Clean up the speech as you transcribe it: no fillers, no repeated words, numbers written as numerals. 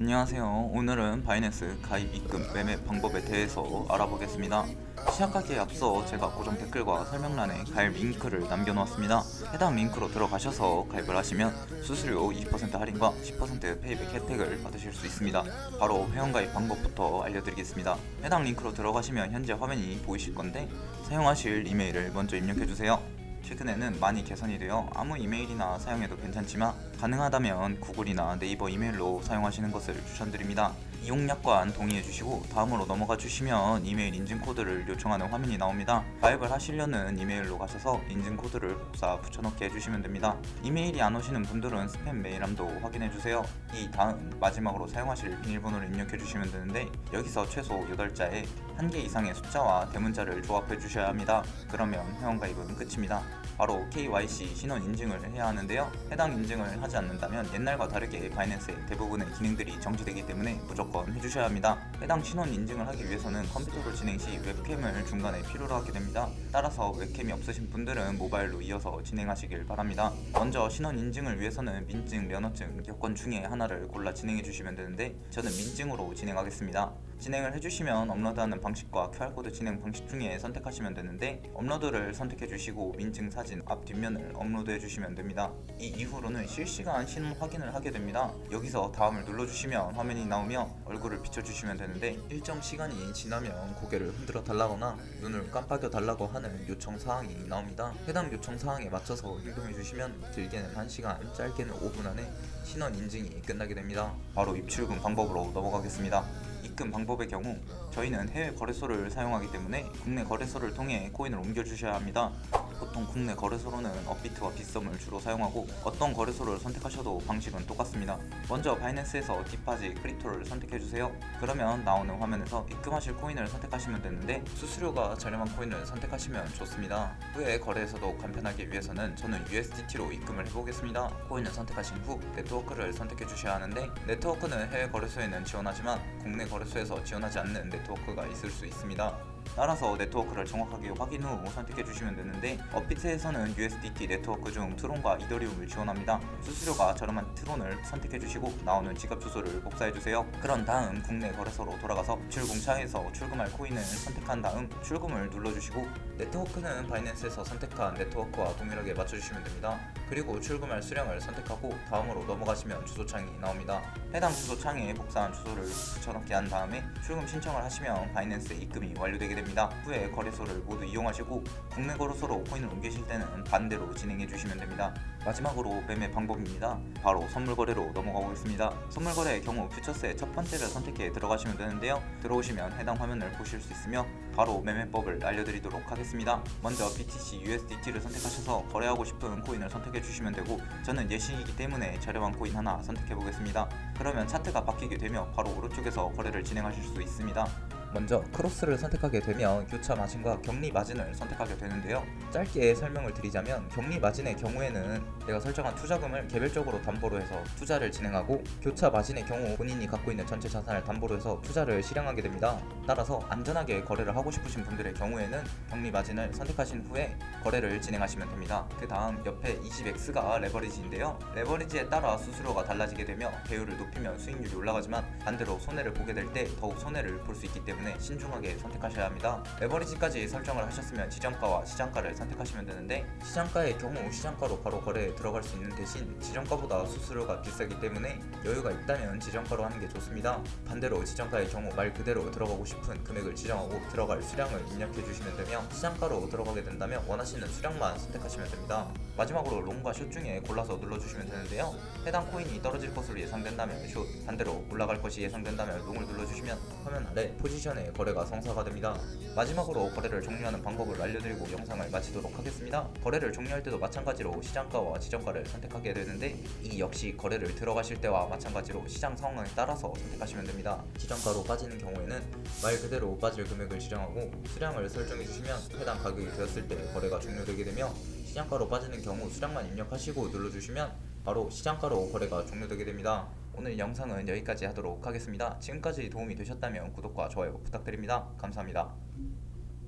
안녕하세요. 오늘은 바이낸스 가입 입금 매매 방법에 대해서 알아보겠습니다. 시작하기에 앞서 제가 고정 댓글과 설명란에 가입 링크를 남겨놓았습니다. 해당 링크로 들어가셔서 가입을 하시면 수수료 20% 할인과 10% 페이백 혜택을 받으실 수 있습니다. 바로 회원가입 방법부터 알려드리겠습니다. 해당 링크로 들어가시면 현재 화면이 보이실 건데 사용하실 이메일을 먼저 입력해주세요. 최근에는 많이 개선이 되어 아무 이메일이나 사용해도 괜찮지만 가능하다면 구글이나 네이버 이메일로 사용하시는 것을 추천드립니다. 이용약관 동의해주시고 다음으로 넘어가 주시면 이메일 인증코드를 요청하는 화면이 나옵니다. 가입을 하시려는 이메일로 가셔서 인증코드를 복사 붙여넣기 해주시면 됩니다. 이메일이 안 오시는 분들은 스팸 메일함도 확인해주세요. 이 다음 마지막으로 사용하실 비밀번호를 입력해주시면 되는데 여기서 최소 8자에 1개 이상의 숫자와 대문자를 조합해 주셔야 합니다. 그러면 회원가입은 끝입니다. 바로 KYC 신원 인증을 해야 하는데요. 해당 인증을 하지 않는다면 옛날과 다르게 바이낸스의 대부분의 기능들이 정지되기 때문에 무조건 해주셔야 합니다. 해당 신원 인증을 하기 위해서는 컴퓨터로 진행 시 웹캠을 중간에 필요로 하게 됩니다. 따라서 웹캠이 없으신 분들은 모바일로 이어서 진행하시길 바랍니다. 먼저 신원 인증을 위해서는 민증, 면허증, 여권 중에 하나를 골라 진행해 주시면 되는데 저는 민증으로 진행하겠습니다. 진행을 해주시면 업로드하는 방식과 QR코드 진행 방식 중에 선택하시면 되는데 업로드를 선택해 주시고 민증 사진 앞 뒷면을 업로드해 주시면 됩니다. 이 이후로는 실시간 신원 확인을 하게 됩니다. 여기서 다음을 눌러주시면 화면이 나오며 얼굴을 비춰주시면 되는데 일정 시간이 지나면 고개를 흔들어 달라거나 눈을 깜빡여 달라고 하는 요청 사항이 나옵니다. 해당 요청 사항에 맞춰서 행동해 주시면 길게는 1시간, 짧게는 5분 안에 신원 인증이 끝나게 됩니다. 바로 입출금 방법으로 넘어가겠습니다. 입금 방법의 경우 저희는 해외 거래소를 사용하기 때문에 국내 거래소를 통해 코인을 옮겨주셔야 합니다. 보통 국내 거래소로는 업비트와 빗썸을 주로 사용하고 어떤 거래소를 선택하셔도 방식은 똑같습니다. 먼저 바이낸스에서 디파짓 크립토를 선택해주세요. 그러면 나오는 화면에서 입금하실 코인을 선택하시면 되는데 수수료가 저렴한 코인을 선택하시면 좋습니다. 후에 거래에서도 간편하기 위해서는 저는 USDT로 입금을 해보겠습니다. 코인을 선택하신 후 네트워크를 선택해주셔야 하는데 네트워크는 해외 거래소에는 지원하지만 국내 거래소에서 지원하지 않는 네트워크가 있을 수 있습니다. 따라서 네트워크를 정확하게 확인 후 선택해 주시면 되는데 업비트에서는 USDT 네트워크 중 트론과 이더리움을 지원합니다. 수수료가 저렴한 트론을 선택해 주시고 나오는 지갑 주소를 복사해 주세요. 그런 다음 국내 거래소로 돌아가서 출금창에서 출금할 코인을 선택한 다음 출금을 눌러주시고 네트워크는 바이낸스에서 선택한 네트워크와 동일하게 맞춰주시면 됩니다. 그리고 출금할 수량을 선택하고 다음으로 넘어가시면 주소창이 나옵니다. 해당 주소창에 복사한 주소를 붙여넣기 한 다음에 출금 신청을 하시면 바이낸스에 입금이 완료되게 됩니다. 후에 거래소를 모두 이용하시고 국내 거래소로 코인을 옮기실 때는 반대로 진행해 주시면 됩니다. 마지막으로 매매 방법입니다. 바로 선물 거래로 넘어가 보겠습니다. 선물 거래의 경우 퓨처스의 첫 번째를 선택해 들어가시면 되는데요. 들어오시면 해당 화면을 보실 수 있으며 바로 매매법을 알려드리도록 하겠습니다. 먼저 BTC USDT를 선택하셔서 거래하고 싶은 코인을 선택해 주시면 되고 저는 예시이기 때문에 저렴한 코인 하나 선택해 보겠습니다. 그러면 차트가 바뀌게 되며 바로 오른쪽에서 거래를 진행하실 수 있습니다. 먼저 크로스를 선택하게 되면 교차 마진과 격리 마진을 선택하게 되는데요. 짧게 설명을 드리자면 격리 마진의 경우에는 내가 설정한 투자금을 개별적으로 담보로 해서 투자를 진행하고 교차 마진의 경우 본인이 갖고 있는 전체 자산을 담보로 해서 투자를 실행하게 됩니다. 따라서 안전하게 거래를 하고 싶으신 분들의 경우에는 격리 마진을 선택하신 후에 거래를 진행하시면 됩니다. 그 다음 옆에 20X가 레버리지인데요. 레버리지에 따라 수수료가 달라지게 되며 배율을 높이면 수익률이 올라가지만 반대로 손해를 보게 될 때 더욱 손해를 볼 수 있기 때문에 신중하게 선택하셔야 합니다. 레버리지까지 설정을 하셨으면 지정가와 시장가를 선택하시면 되는데 시장가의 경우 시장가로 바로 거래에 들어갈 수 있는 대신 지정가보다 수수료가 비싸기 때문에 여유가 있다면 지정가로 하는 게 좋습니다. 반대로 지정가의 경우 말 그대로 들어가고 싶은 금액을 지정하고 들어갈 수량을 입력해 주시면 되며 시장가로 들어가게 된다면 원하시는 수량만 선택하시면 됩니다. 마지막으로 롱과 숏 중에 골라서 눌러주시면 되는데요. 해당 코인이 떨어질 것으로 예상된다면 숏, 반대로 올라갈 것이 예상된다면 롱을 눌러주시면 화면 아래 포지션의 거래가 성사가 됩니다. 마지막으로 거래를 종료하는 방법을 알려드리고 영상을 마치도록 하겠습니다. 거래를 종료할 때도 마찬가지로 시장가와 지정가를 선택하게 되는데 이 역시 거래를 들어가실 때와 마찬가지로 시장 상황에 따라서 선택하시면 됩니다. 지정가로 빠지는 경우에는 말 그대로 빠질 금액을 지정하고 수량을 설정해 주시면 해당 가격이 되었을 때 거래가 종료되게 되며 시장가로 빠지는 경우 수량만 입력하시고 눌러주시면 바로 시장가로 거래가 종료되게 됩니다. 오늘 영상은 여기까지 하도록 하겠습니다. 지금까지 도움이 되셨다면 구독과 좋아요 부탁드립니다. 감사합니다.